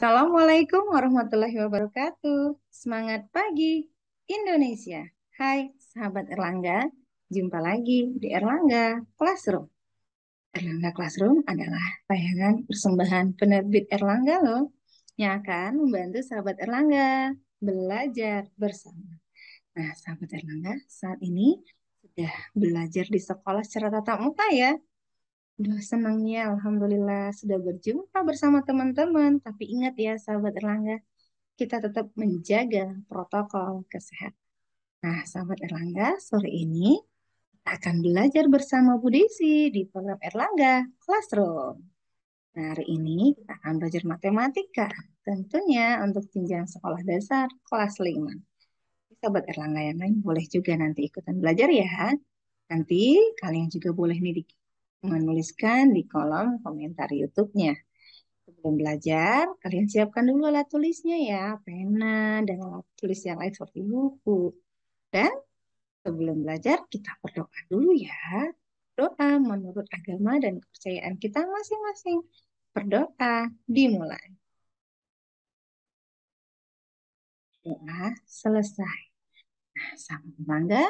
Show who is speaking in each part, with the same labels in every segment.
Speaker 1: Assalamualaikum warahmatullahi wabarakatuh. Semangat pagi Indonesia. Hai sahabat Erlangga, jumpa lagi di Erlangga Classroom. Erlangga Classroom adalah tayangan persembahan penerbit Erlangga loh, yang akan membantu sahabat Erlangga belajar bersama. Nah, sahabat Erlangga, saat ini sudah belajar di sekolah secara tatap muka ya. Duh, senangnya Alhamdulillah sudah berjumpa bersama teman-teman. Tapi ingat ya sahabat Erlangga, kita tetap menjaga protokol kesehatan. Nah, sahabat Erlangga, sore ini kita akan belajar bersama Bu Desi di program Erlangga Classroom. Nah, hari ini kita akan belajar matematika, tentunya untuk jenjang sekolah dasar kelas 5. Sahabat Erlangga yang lain boleh juga nanti ikutan belajar ya. Nanti kalian juga boleh nih menuliskan di kolom komentar YouTube-nya. Sebelum belajar, kalian siapkan dulu alat tulisnya ya, pena dan alat tulis yang lain seperti buku. Dan sebelum belajar, kita berdoa dulu ya. Doa menurut agama dan kepercayaan kita masing-masing. Berdoa dimulai. Doa selesai. Nah, sama bangga,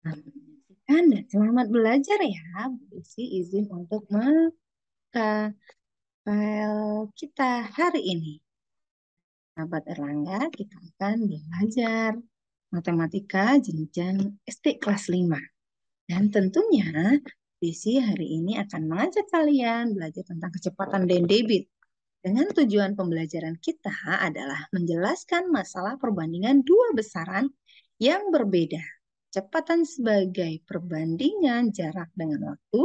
Speaker 1: menyaksikan dan selamat belajar ya. Bu Isi izin untuk membuka file kita hari ini. Sahabat Erlangga, kita akan belajar matematika jenjang SD kelas 5. Dan tentunya Desi hari ini akan mengajak kalian belajar tentang kecepatan dan debit. Dengan tujuan pembelajaran kita adalah menjelaskan masalah perbandingan dua besaran yang berbeda. Kecepatan sebagai perbandingan jarak dengan waktu,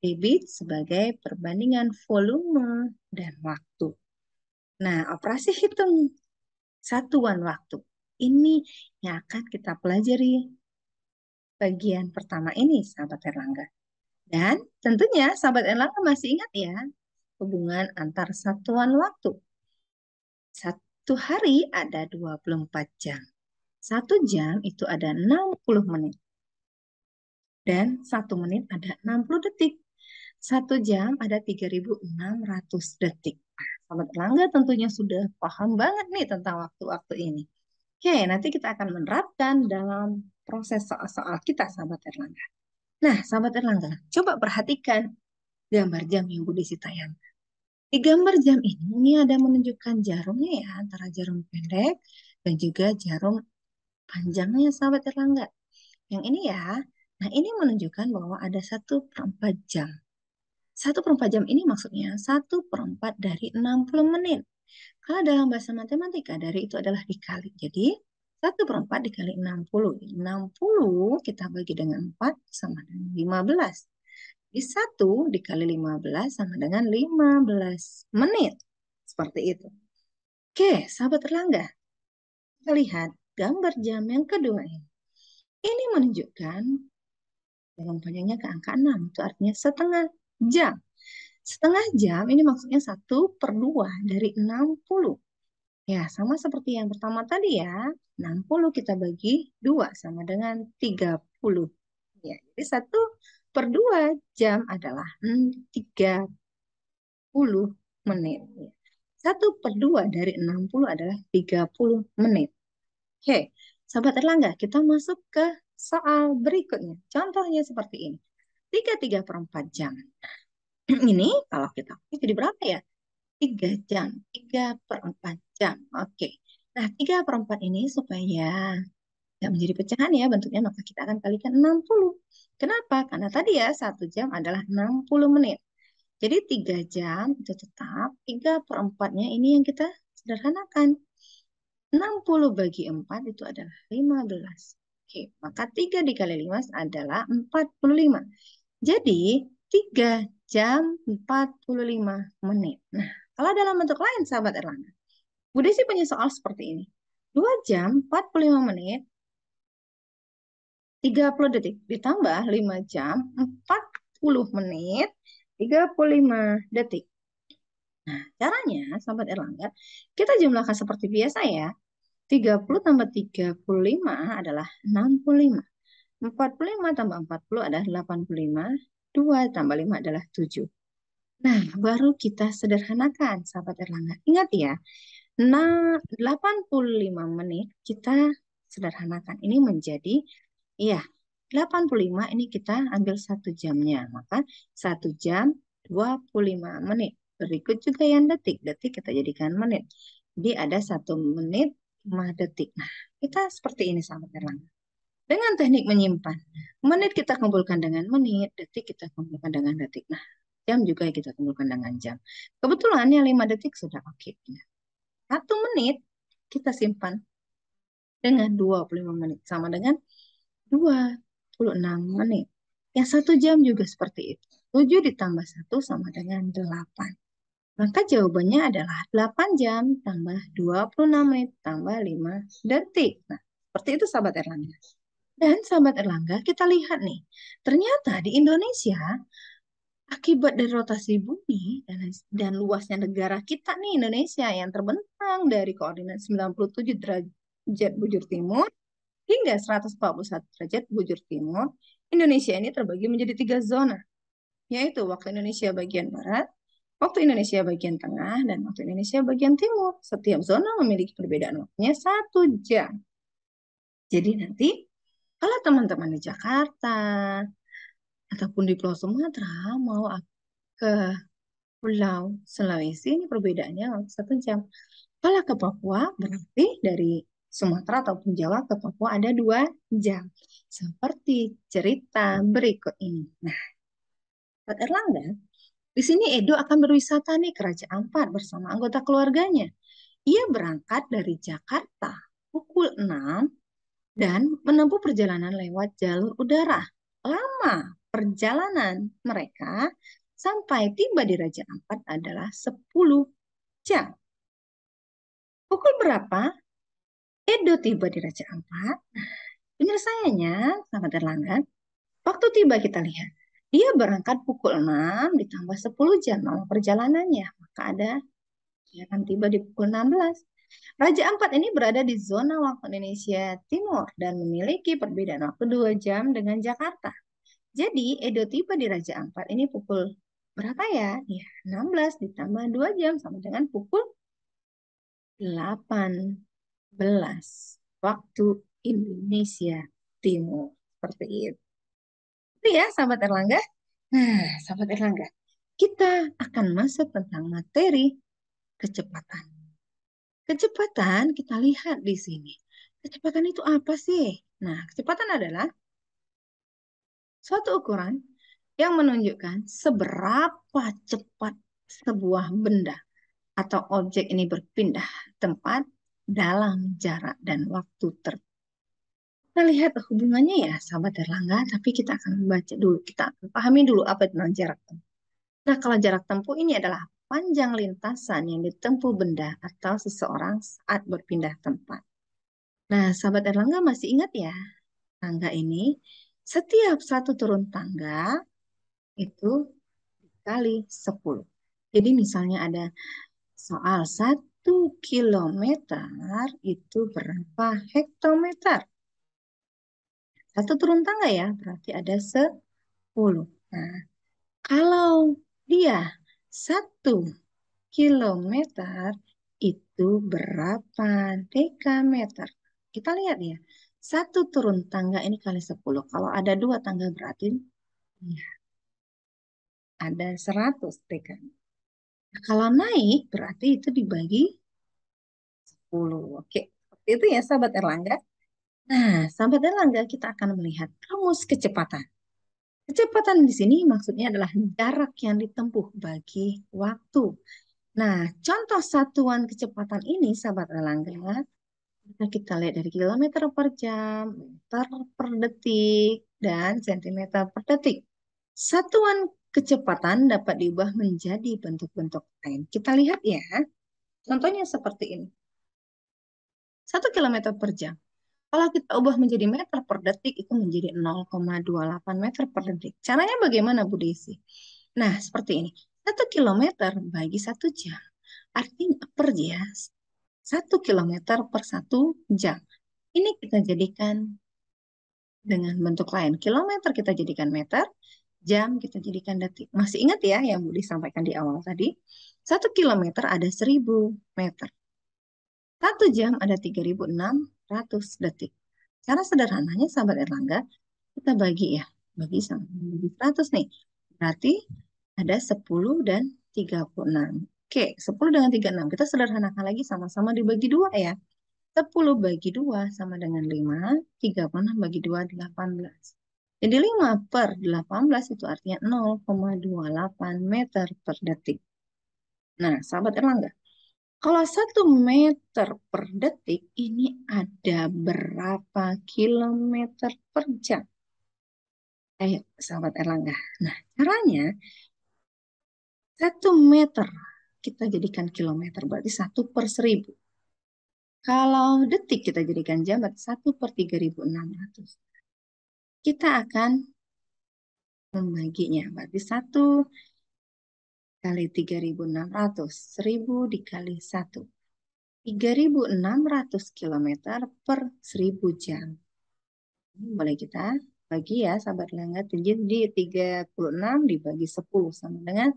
Speaker 1: debit sebagai perbandingan volume dan waktu. Nah, operasi hitung satuan waktu ini yang akan kita pelajari bagian pertama ini, sahabat Erlangga. Dan tentunya sahabat Erlangga masih ingat ya, hubungan antar satuan waktu. Satu hari ada 24 jam. Satu jam itu ada 60 menit. Dan satu menit ada 60 detik. Satu jam ada 3.600 detik. Sahabat Erlangga tentunya sudah paham banget nih tentang waktu-waktu ini. Oke, nanti kita akan menerapkan dalam proses soal-soal kita, sahabat Erlangga. Nah, sahabat Erlangga, coba perhatikan gambar jam yang Bu Desi tayangkan. Di gambar jam ini ada menunjukkan jarumnya ya, antara jarum pendek dan juga jarum panjangnya, sahabat Erlangga. Yang ini ya, nah ini menunjukkan bahwa ada 1/4 jam. 1/4 jam ini maksudnya 1/4 dari 60 menit. Kalau dalam bahasa matematika, dari itu adalah dikali. Jadi, 1/4 dikali 60. 60 kita bagi dengan 4 sama dengan 15. Di 1 dikali 15 sama dengan 15 menit. Seperti itu. Oke, sahabat Erlangga. Kita lihat gambar jam yang kedua ini. Ini menunjukkan dalam panjangnya ke angka 6. Itu artinya setengah jam. Setengah jam ini maksudnya 1/2 dari 60. Ya, sama seperti yang pertama tadi ya. 60 kita bagi 2 sama dengan 30. Ya, jadi 1/2 jam adalah 30 menit. 1/2 dari 60 adalah 30 menit. Oke, sahabat Erlangga, kita masuk ke soal berikutnya. Contohnya seperti ini. 3/4 jam. Ini kalau kita jadi berapa ya? 3 jam, 3/4 jam. Oke. Nah, 3/4 ini supaya tidak menjadi pecahan ya bentuknya, maka kita akan kalikan 60. Kenapa? Karena tadi ya, 1 jam adalah 60 menit. Jadi 3 jam itu tetap 3/4-nya ini yang kita sederhanakan. 60 bagi 4 itu adalah 15. Oke, maka 3 dikali 5 adalah 45. Jadi 3 jam 45 menit. Nah, kalau dalam bentuk lain, sahabat Erlangga, Bu Desi punya soal seperti ini. 2 jam 45 menit, 30 detik, ditambah 5 jam 40 menit, 35 detik. Nah, caranya, sahabat Erlangga, kita jumlahkan seperti biasa ya. 30 tambah 35 adalah 65. 45 tambah 40 adalah 85. 2 tambah 5 adalah 7. Nah, baru kita sederhanakan, sahabat Erlangga. Ingat ya, nah, 85 menit kita sederhanakan. Ini menjadi, iya, 85 ini kita ambil 1 jamnya. Maka 1 jam 25 menit. Berikut juga yang detik. Detik kita jadikan menit. Jadi ada 1 menit 5 detik. Nah, kita seperti ini sahabat Erlangga. Dengan teknik menyimpan. Menit kita kumpulkan dengan menit, detik kita kumpulkan dengan detik. Nah, jam juga kita kumpulkan dengan jam. Kebetulan yang 5 detik sudah oke. 1 menit kita simpan dengan 25 menit. Sama dengan 26 menit. Yang 1 jam juga seperti itu. 7 ditambah 1 sama dengan 8. Maka jawabannya adalah 8 jam tambah 26 menit tambah 5 detik. Nah, seperti itu sahabat Erlangga. Dan sahabat Erlangga, kita lihat nih. Ternyata di Indonesia, akibat dari rotasi bumi dan luasnya negara kita nih, Indonesia yang terbentang dari koordinat 97 derajat bujur timur hingga 141 derajat bujur timur, Indonesia ini terbagi menjadi 3 zona, yaitu waktu Indonesia bagian barat, waktu Indonesia bagian tengah, dan waktu Indonesia bagian timur. Setiap zona memiliki perbedaan waktunya 1 jam. Jadi nanti kalau teman-teman di Jakarta ataupun di Pulau Sumatera mau ke Pulau Sulawesi, ini perbedaannya 1 jam. Kalau ke Papua berarti dari Sumatera ataupun Jawa ke Papua ada 2 jam. Seperti cerita berikut ini. Nah, Pak Erlangga, di sini Edo akan berwisata nih ke Raja Ampat bersama anggota keluarganya. Ia berangkat dari Jakarta pukul 6 dan menempuh perjalanan lewat jalur udara. Lama perjalanan mereka sampai tiba di Raja Ampat adalah 10 jam. Pukul berapa Edo tiba di Raja Ampat? Penyelesaiannya, sahabat Erlangga, waktu tiba kita lihat. Dia berangkat pukul 6 ditambah 10 jam lama perjalanannya. Maka dia akan tiba di pukul 16. Raja Ampat ini berada di zona waktu Indonesia Timur dan memiliki perbedaan waktu 2 jam dengan Jakarta. Jadi Edo tiba di Raja Ampat ini pukul berapa ya? Ya, 16 ditambah 2 jam sama dengan pukul 18 waktu Indonesia Timur. Seperti itu ya, sahabat Erlangga. Nah, sahabat Erlangga, kita akan masuk tentang materi kecepatan. Kecepatan kita lihat di sini. Kecepatan itu apa sih? Nah, kecepatan adalah suatu ukuran yang menunjukkan seberapa cepat sebuah benda atau objek ini berpindah tempat dalam jarak dan waktu tertentu. Kita lihat hubungannya ya, sahabat Erlangga, tapi kita akan membaca dulu, kita akan pahami dulu apa itu jarak tempuh. Nah, kalau jarak tempuh ini adalah panjang lintasan yang ditempuh benda atau seseorang saat berpindah tempat. Nah, sahabat Erlangga masih ingat ya, tangga ini, setiap satu turun tangga itu kali 10. Jadi misalnya ada soal 1 kilometer itu berapa hektometer? Satu turun tangga ya, berarti ada 10. Nah, kalau dia 1 kilometer itu berapa dekameter? Kita lihat ya, satu turun tangga ini kali 10. Kalau ada 2 tangga berarti ya, ada 100 dekameter. Nah, kalau naik berarti itu dibagi 10. Oke, seperti itu ya sahabat Erlangga. Nah, sahabat Erlangga kita akan melihat rumus kecepatan. Kecepatan di sini maksudnya adalah jarak yang ditempuh bagi waktu. Nah, contoh satuan kecepatan ini, sahabat Erlangga, kita lihat dari kilometer per jam, meter per detik, dan sentimeter per detik. Satuan kecepatan dapat diubah menjadi bentuk-bentuk lain. Kita lihat ya, contohnya seperti ini. 1 kilometer per jam. Kalau kita ubah menjadi meter per detik, itu menjadi 0,28 meter per detik. Caranya bagaimana, Bu Desi? Nah, seperti ini. 1 kilometer bagi 1 jam. Artinya per ya, 1 kilometer per 1 jam. Ini kita jadikan dengan bentuk lain. Kilometer kita jadikan meter, Jam kita jadikan detik. Masih ingat ya yang Budi sampaikan di awal tadi? 1 kilometer ada 1.000 meter. 1 jam ada 3.600 detik. Cara sederhananya, sahabat Erlangga, kita bagi ya. Bagi sama bagi 100 nih. Berarti ada 10 dan 36. Oke, 10 dengan 36. Kita sederhanakan lagi, sama-sama dibagi 2 ya. 10 bagi 2 sama dengan 5. 36 bagi 2, 18. Jadi 5 per 18 itu artinya 0,28 meter per detik. Nah, sahabat Erlangga, kalau 1 meter per detik ini ada berapa kilometer per jam? Ayo, sahabat Erlangga. Nah, caranya 1 meter kita jadikan kilometer, berarti 1 per 1.000. Kalau detik kita jadikan jam, berarti 1 per 3.600. Kita akan membaginya, berarti 1 kali 3.600, 1.000 dikali 1. 3.600 kilometer per 1.000 jam. Ini boleh kita bagi ya, sahabat Langga. Jadi 36 dibagi 10 sama dengan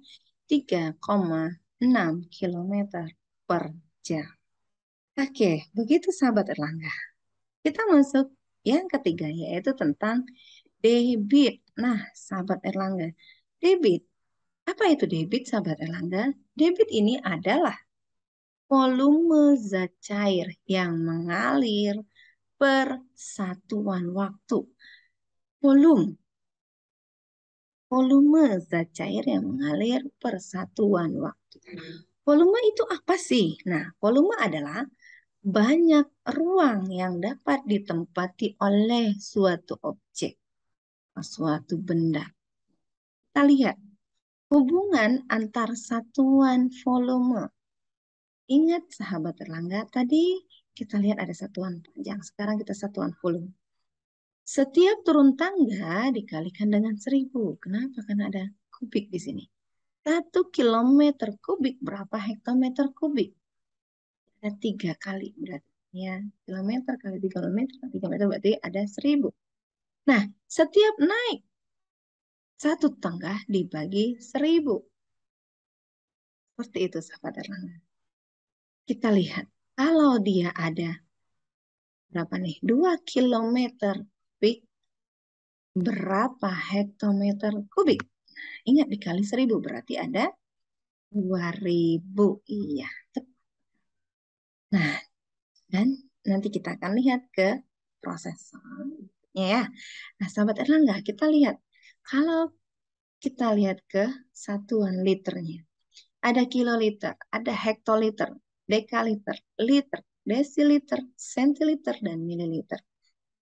Speaker 1: 3,6 kilometer per jam. Oke, begitu sahabat Erlangga. Kita masuk yang ketiga, yaitu tentang debit. Nah, sahabat Erlangga, debit. Apa itu debit, sahabat Erlangga? Debit ini adalah volume zat cair yang mengalir per satuan waktu. Volume zat cair yang mengalir per satuan waktu. Volume itu apa sih? Nah, volume adalah banyak ruang yang dapat ditempati oleh suatu objek, suatu benda. Kita lihat hubungan antar satuan volume. Ingat sahabat Erlangga, tadi kita lihat ada satuan panjang, sekarang kita satuan volume. Setiap turun tangga dikalikan dengan 1.000. Kenapa? Karena ada kubik di sini. 1 kilometer kubik berapa hektometer kubik? Ada 3 kali berarti. Ya, kilometer kali 3 meter berarti ada 1.000. Nah, setiap naik 1 tangga dibagi 1.000. Seperti itu sahabat Erlangga. Kita lihat, kalau dia ada berapa nih? 2 kilometer kubik, berapa hektometer kubik? Ingat dikali 1.000 berarti ada 2.000. Iya. Nah, dan nanti kita akan lihat ke proses selanjutnya ya. Nah, sahabat Erlangga, kita lihat. Kalau kita lihat ke satuan liternya. Ada kiloliter, ada hektoliter, dekaliter, liter, desiliter, sentiliter, dan mililiter.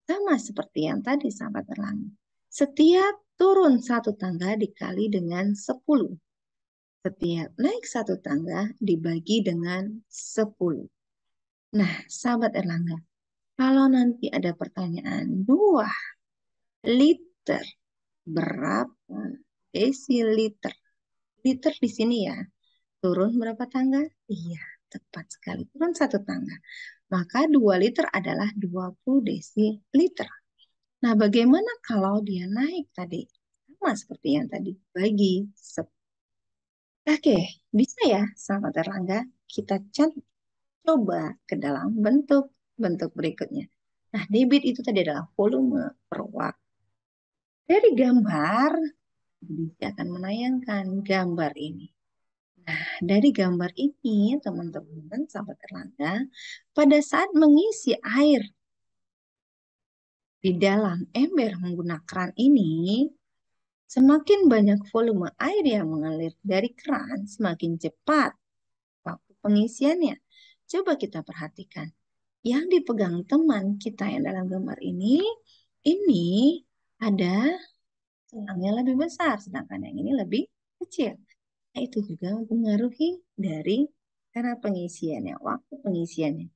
Speaker 1: Sama seperti yang tadi, sahabat Erlangga. Setiap turun 1 tangga dikali dengan 10. Setiap naik 1 tangga dibagi dengan 10. Nah, sahabat Erlangga, kalau nanti ada pertanyaan, 2 liter berapa desiliter? Liter di sini ya, turun berapa tangga? Iya, tepat sekali, turun 1 tangga. Maka 2 liter adalah 20 desiliter. Nah, bagaimana kalau dia naik tadi? Sama seperti yang tadi, bagi 10. Oke, bisa ya, sahabat Erlangga, kita coba ke dalam bentuk-bentuk berikutnya. Nah, debit itu tadi adalah volume per waktu. Dari gambar, bisa akan menayangkan gambar ini. Nah, dari gambar ini, teman-teman, sahabat Erlangga, pada saat mengisi air di dalam ember menggunakan keran ini, semakin banyak volume air yang mengalir dari keran, semakin cepat waktu pengisiannya. Coba kita perhatikan. Yang dipegang teman kita yang dalam gambar ini ada selangnya lebih besar, sedangkan yang ini lebih kecil. Nah, itu juga mempengaruhi dari cara pengisiannya, waktu pengisiannya.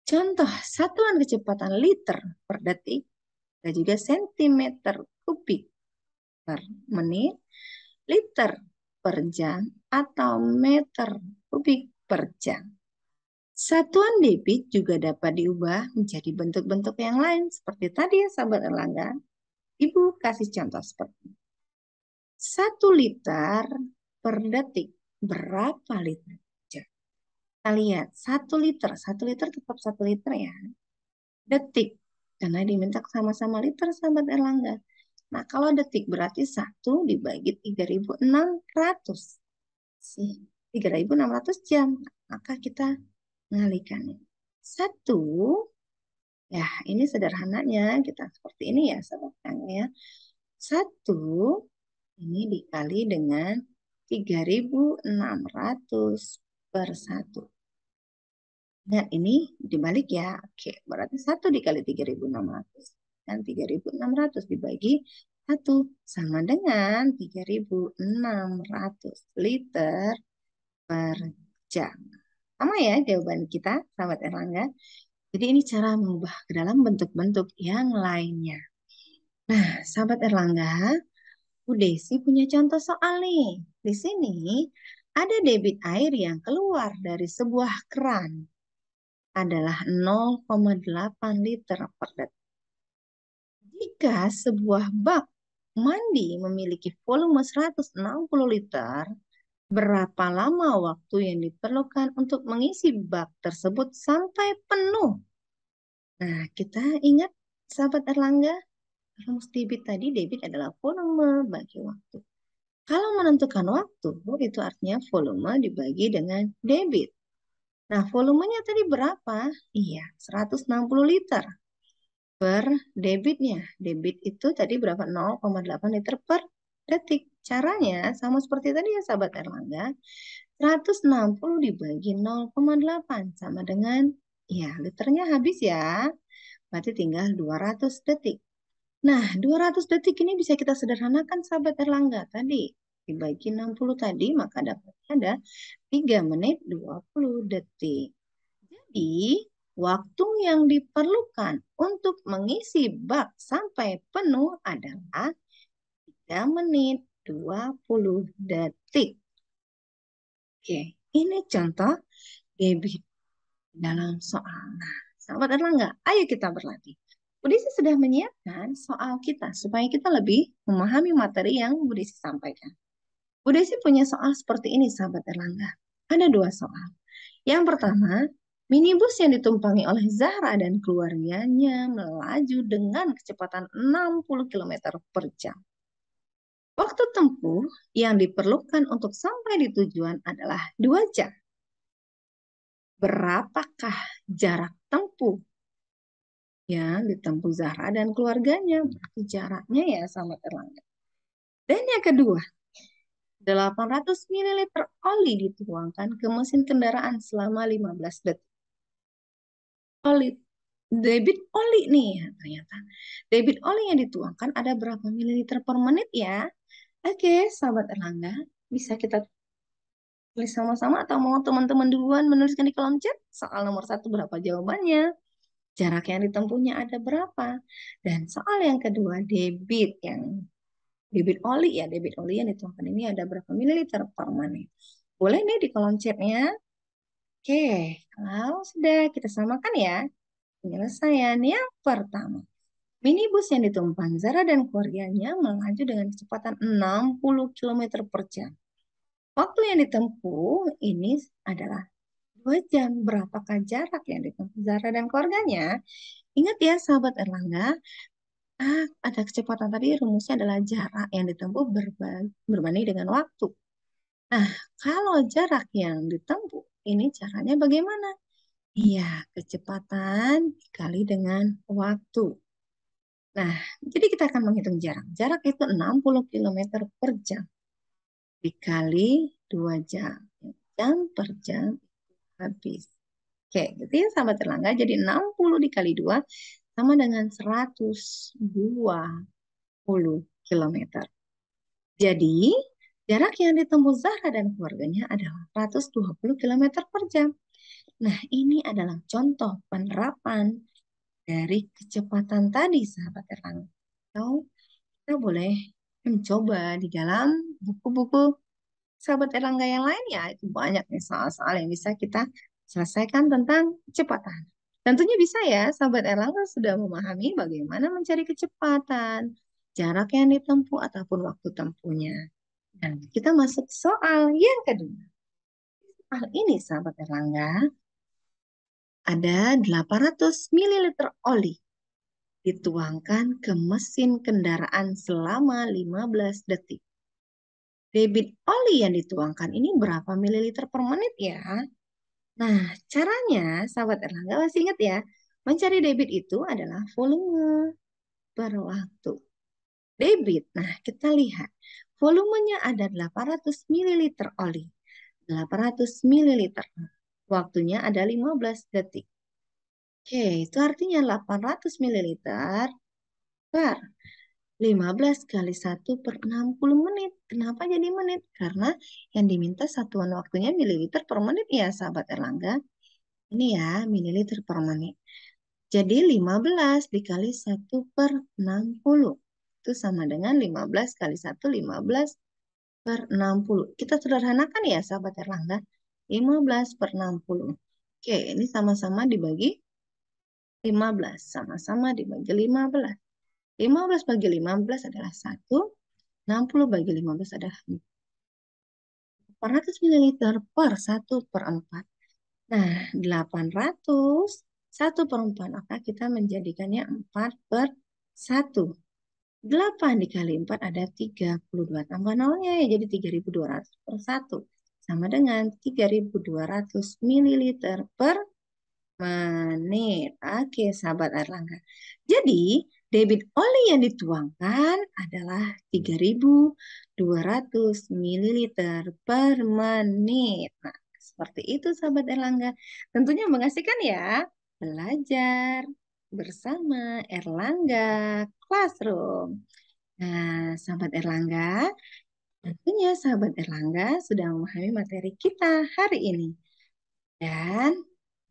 Speaker 1: Contoh, satuan kecepatan liter per detik dan juga sentimeter kubik per menit, liter per jam, atau meter kubik per jam. Satuan debit juga dapat diubah menjadi bentuk-bentuk yang lain seperti tadi ya sahabat Erlangga. Ibu kasih contoh seperti ini. 1 liter per detik. Berapa liter? Kita lihat, 1 liter tetap 1 liter ya. Detik, karena diminta sama-sama liter sahabat Erlangga. Nah, kalau detik berarti 1 dibagi 3.600. 3.600 jam. Maka kita mengalihkannya. 1, ya ini sederhananya kita seperti ini ya sahabat Erlangga ya. 1 ini dikali dengan 3.600 per 1. Nah, ini dibalik ya. Oke, berarti 1 dikali 3.600 dan 3.600 dibagi 1 sama dengan 3.600 liter per jam. Sama ya jawaban kita, sahabat Erlangga. Jadi ini cara mengubah ke dalam bentuk-bentuk yang lainnya. Nah, sahabat Erlangga, Bu Desi punya contoh soal nih. Di sini ada debit air yang keluar dari sebuah keran adalah 0,8 liter per detik. Jika sebuah bak mandi memiliki volume 160 liter, berapa lama waktu yang diperlukan untuk mengisi bak tersebut sampai penuh? Nah, kita ingat sahabat Erlangga, rumus debit tadi, debit adalah volume bagi waktu. Kalau menentukan waktu, itu artinya volume dibagi dengan debit. Nah, volumenya tadi berapa? Iya, 160 liter per debitnya. Debit itu tadi berapa? 0,8 liter per detik. Caranya sama seperti tadi ya sahabat Erlangga. 160 dibagi 0,8 sama dengan, ya liternya habis ya. Berarti tinggal 200 detik. Nah, 200 detik ini bisa kita sederhanakan sahabat Erlangga tadi. Dibagi 60 tadi, maka dapatnya ada 3 menit 20 detik. Jadi, waktu yang diperlukan untuk mengisi bak sampai penuh adalah 3 menit 20 detik. Oke, ini contoh debit dalam soal. Nah, sahabat Erlangga, ayo kita berlatih. Bu Desi sudah menyiapkan soal kita supaya kita lebih memahami materi yang Bu Desi sampaikan. Bu Desi punya soal seperti ini, sahabat Erlangga. Ada 2 soal. Yang pertama, minibus yang ditumpangi oleh Zahra dan keluarganya melaju dengan kecepatan 60 km per jam. Waktu tempuh yang diperlukan untuk sampai di tujuan adalah 2 jam. Berapakah jarak tempuh yang ditempuh Zahra dan keluarganya? Berarti jaraknya ya, sahabat Erlangga. Dan yang kedua, 800 ml oli dituangkan ke mesin kendaraan selama 15 detik. Oli, debit oli nih ternyata. Debit oli yang dituangkan ada berapa mililiter per menit ya? Oke, sahabat Erlangga, bisa kita tulis sama-sama atau mau teman-teman duluan menuliskan di kolom chat? Soal nomor 1 berapa jawabannya? Jarak yang ditempuhnya ada berapa? Dan soal yang kedua, debit oli ya, debit oli yang dituangkan ini ada berapa mililiter per menit? Boleh nih di kolom chatnya. Oke, kalau sudah kita samakan ya. Penyelesaian yang pertama. Minibus yang ditumpang Zara dan keluarganya melaju dengan kecepatan 60 km per jam. Waktu yang ditempuh ini adalah 2 jam. Berapakah jarak yang ditempuh Zara dan keluarganya? Ingat ya sahabat Erlangga, ada kecepatan tadi rumusnya adalah jarak yang ditempuh berbanding dengan waktu. Nah, kalau jarak yang ditempuh, ini caranya bagaimana? Iya, kecepatan dikali dengan waktu. Nah, jadi kita akan menghitung jarak. Jarak itu 60 km per jam. Dikali 2 jam. Jam per jam habis. Oke, gitu ya sahabat Erlangga. Jadi 60 dikali 2 sama dengan 120 km. Jadi, jarak yang ditempuh Zahra dan keluarganya adalah 120 km per jam. Nah, ini adalah contoh penerapan dari kecepatan tadi, sahabat Erlangga. Atau kita boleh mencoba di dalam buku-buku sahabat Erlangga yang lain ya. Itu banyak nih soal-soal yang bisa kita selesaikan tentang kecepatan. Tentunya bisa ya, sahabat Erlangga sudah memahami bagaimana mencari kecepatan, jarak yang ditempuh, ataupun waktu tempuhnya. Nah, kita masuk soal yang kedua. Soal ini, sahabat Erlangga, ada 800 mililiter oli dituangkan ke mesin kendaraan selama 15 detik. Debit oli yang dituangkan ini berapa mililiter per menit ya? Nah, caranya, sahabat Erlangga masih ingat ya, mencari debit itu adalah volume per waktu. Debit, nah kita lihat, volumenya ada 800 mililiter oli. 800 mililiter. Waktunya ada 15 detik. Oke, itu artinya 800 mililiter per 15 kali 1 per 60 menit. Kenapa jadi menit? Karena yang diminta satuan waktunya mililiter per menit ya, sahabat Erlangga. Ini ya, mililiter per menit. Jadi 15 dikali 1 per 60. Itu sama dengan 15 kali 1, 15 per 60. Kita sederhanakan ya, sahabat Erlangga. 15 per 60. Oke, ini sama-sama dibagi 15. Sama-sama dibagi 15. 15 bagi 15 adalah 1. 60 bagi 15 adalah 400 ml per 1 per 4. Nah, 800 1 per 4. Maka kita menjadikannya 4 per 1. 8 dikali 4 ada 32. Tambah nolnya ya jadi 3.200 per 1. Sama dengan 3.200 mililiter per menit. Oke, sahabat Erlangga. Jadi, debit oli yang dituangkan adalah 3.200 mililiter per menit. Nah, seperti itu sahabat Erlangga. Tentunya mengasihkan ya. Belajar bersama Erlangga Classroom. Nah, sahabat Erlangga, tentunya sahabat Erlangga sudah memahami materi kita hari ini. Dan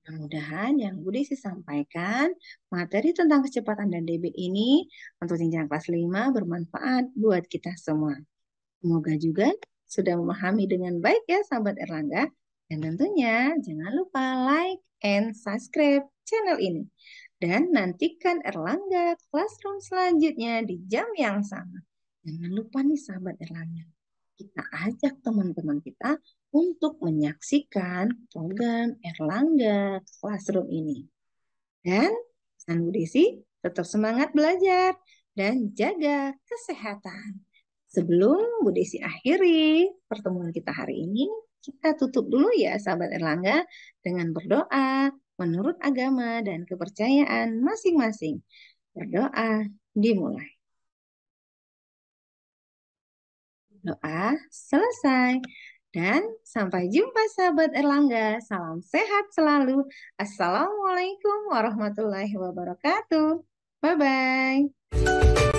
Speaker 1: mudah-mudahan yang Bu Desi sampaikan, materi tentang kecepatan dan debit ini untuk jenjang kelas 5 bermanfaat buat kita semua. Semoga juga sudah memahami dengan baik ya sahabat Erlangga. Dan tentunya jangan lupa like and subscribe channel ini. Dan nantikan Erlangga Classroom selanjutnya di jam yang sama. Jangan lupa nih sahabat Erlangga, kita ajak teman-teman kita untuk menyaksikan program Erlangga Classroom ini. Dan pesan Bu Desi, tetap semangat belajar dan jaga kesehatan. Sebelum Bu Desi akhiri pertemuan kita hari ini, kita tutup dulu ya sahabat Erlangga dengan berdoa menurut agama dan kepercayaan masing-masing. Berdoa dimulai. Doa selesai. Dan sampai jumpa sahabat Erlangga. Salam sehat selalu. Assalamualaikum warahmatullahi wabarakatuh. Bye-bye.